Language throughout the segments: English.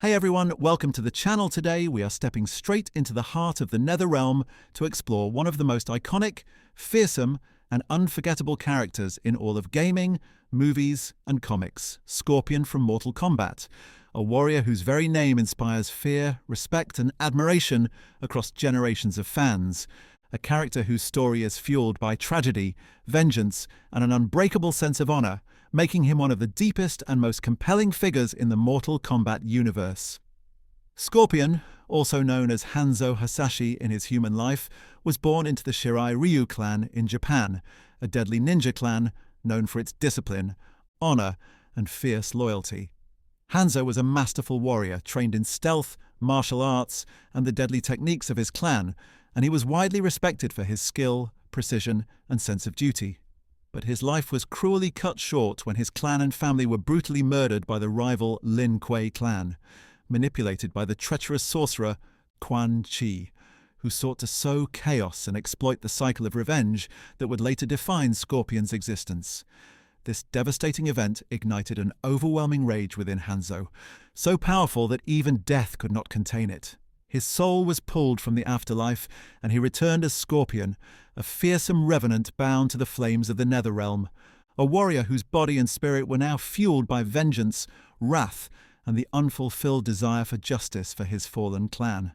Hey everyone, welcome to the channel. Today we are stepping straight into the heart of the Netherrealm to explore one of the most iconic, fearsome, and unforgettable characters in all of gaming, movies, and comics, Scorpion from Mortal Kombat, a warrior whose very name inspires fear, respect, and admiration across generations of fans, a character whose story is fueled by tragedy, vengeance, and an unbreakable sense of honor, making him one of the deepest and most compelling figures in the Mortal Kombat universe. Scorpion, also known as Hanzo Hasashi in his human life, was born into the Shirai Ryu clan in Japan, a deadly ninja clan known for its discipline, honor, and fierce loyalty. Hanzo was a masterful warrior trained in stealth, martial arts, and the deadly techniques of his clan, and he was widely respected for his skill, precision, and sense of duty. But his life was cruelly cut short when his clan and family were brutally murdered by the rival Lin Kuei clan, manipulated by the treacherous sorcerer Quan Chi, who sought to sow chaos and exploit the cycle of revenge that would later define Scorpion's existence. This devastating event ignited an overwhelming rage within Hanzo, so powerful that even death could not contain it. His soul was pulled from the afterlife, and he returned as Scorpion, a fearsome revenant bound to the flames of the Netherrealm, a warrior whose body and spirit were now fueled by vengeance, wrath, and the unfulfilled desire for justice for his fallen clan.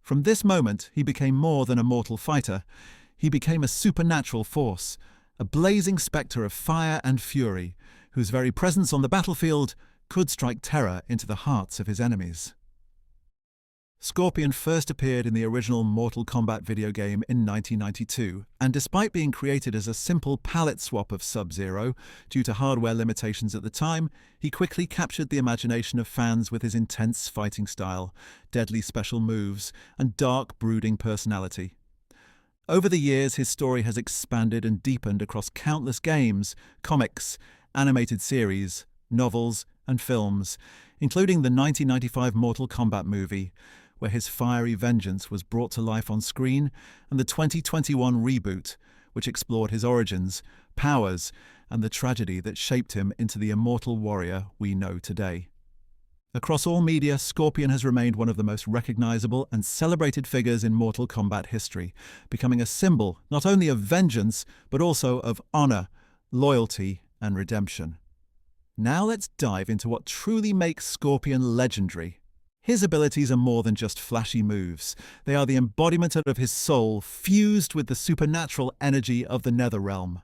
From this moment, he became more than a mortal fighter. He became a supernatural force, a blazing specter of fire and fury, whose very presence on the battlefield could strike terror into the hearts of his enemies. Scorpion first appeared in the original Mortal Kombat video game in 1992, and despite being created as a simple palette swap of Sub-Zero, due to hardware limitations at the time, he quickly captured the imagination of fans with his intense fighting style, deadly special moves, and dark, brooding personality. Over the years, his story has expanded and deepened across countless games, comics, animated series, novels, and films, including the 1995 Mortal Kombat movie, where his fiery vengeance was brought to life on screen, and the 2021 reboot, which explored his origins, powers, and the tragedy that shaped him into the immortal warrior we know today. Across all media, Scorpion has remained one of the most recognizable and celebrated figures in Mortal Kombat history, becoming a symbol not only of vengeance, but also of honor, loyalty, and redemption. Now let's dive into what truly makes Scorpion legendary. His abilities are more than just flashy moves. They are the embodiment of his soul, fused with the supernatural energy of the Netherrealm.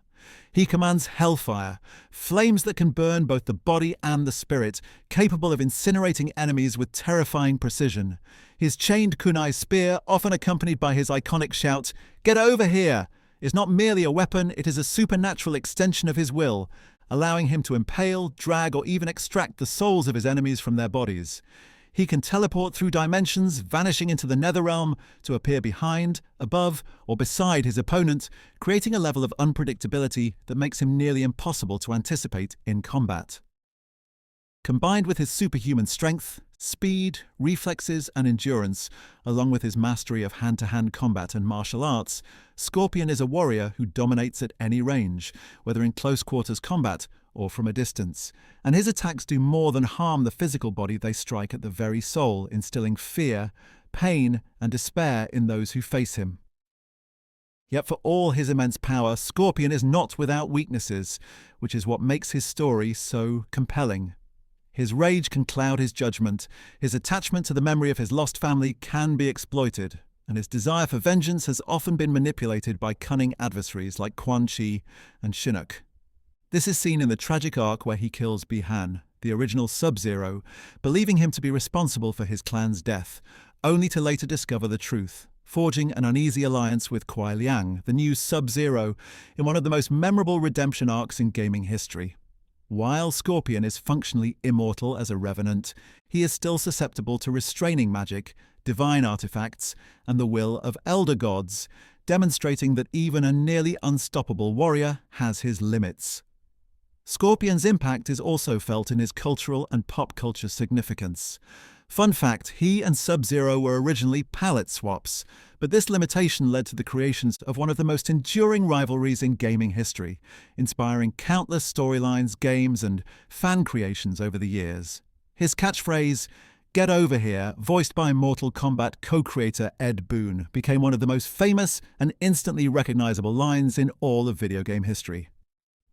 He commands Hellfire, flames that can burn both the body and the spirit, capable of incinerating enemies with terrifying precision. His chained kunai spear, often accompanied by his iconic shout, "Get over here!" is not merely a weapon, it is a supernatural extension of his will, allowing him to impale, drag, or even extract the souls of his enemies from their bodies. He can teleport through dimensions, vanishing into the Netherrealm to appear behind, above, or beside his opponent, creating a level of unpredictability that makes him nearly impossible to anticipate in combat. Combined with his superhuman strength, speed, reflexes, and endurance, along with his mastery of hand-to-hand combat and martial arts, Scorpion is a warrior who dominates at any range, whether in close-quarters combat or from a distance, and his attacks do more than harm the physical body, they strike at the very soul, instilling fear, pain, and despair in those who face him. Yet for all his immense power, Scorpion is not without weaknesses, which is what makes his story so compelling. His rage can cloud his judgment, his attachment to the memory of his lost family can be exploited, and his desire for vengeance has often been manipulated by cunning adversaries like Quan Chi and Shinnok. This is seen in the tragic arc where he kills Bi-Han, the original Sub-Zero, believing him to be responsible for his clan's death, only to later discover the truth, forging an uneasy alliance with Kuai Liang, the new Sub-Zero, in one of the most memorable redemption arcs in gaming history. While Scorpion is functionally immortal as a Revenant, he is still susceptible to restraining magic, divine artifacts, and the will of elder gods, demonstrating that even a nearly unstoppable warrior has his limits. Scorpion's impact is also felt in his cultural and pop culture significance. Fun fact, he and Sub-Zero were originally palette swaps, but this limitation led to the creations of one of the most enduring rivalries in gaming history, inspiring countless storylines, games, and fan creations over the years. His catchphrase, "Get over here," voiced by Mortal Kombat co-creator Ed Boon, became one of the most famous and instantly recognizable lines in all of video game history.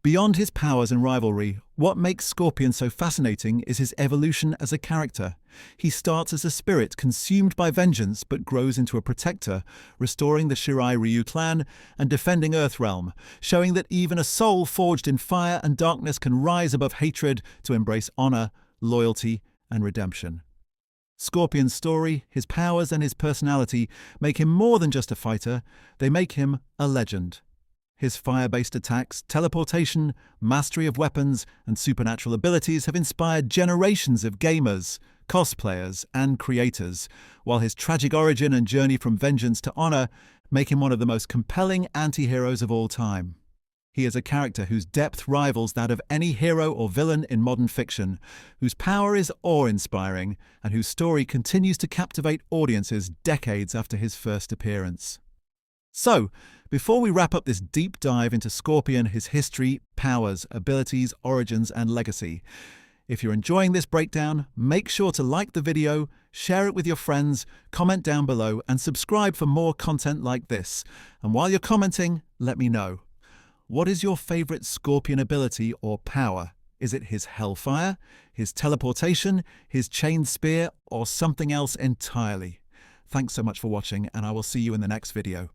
Beyond his powers and rivalry, what makes Scorpion so fascinating is his evolution as a character. He starts as a spirit consumed by vengeance but grows into a protector, restoring the Shirai Ryu clan and defending Earthrealm, showing that even a soul forged in fire and darkness can rise above hatred to embrace honor, loyalty, and redemption. Scorpion's story, his powers, and his personality make him more than just a fighter, they make him a legend. His fire-based attacks, teleportation, mastery of weapons, and supernatural abilities have inspired generations of gamers, cosplayers, and creators, while his tragic origin and journey from vengeance to honor make him one of the most compelling anti-heroes of all time. He is a character whose depth rivals that of any hero or villain in modern fiction, whose power is awe-inspiring, and whose story continues to captivate audiences decades after his first appearance. So, before we wrap up this deep dive into Scorpion, his history, powers, abilities, origins, and legacy, if you're enjoying this breakdown, make sure to like the video, share it with your friends, comment down below, and subscribe for more content like this. And while you're commenting, let me know. What is your favorite Scorpion ability or power? Is it his Hellfire, his teleportation, his chain spear, or something else entirely? Thanks so much for watching, and I will see you in the next video.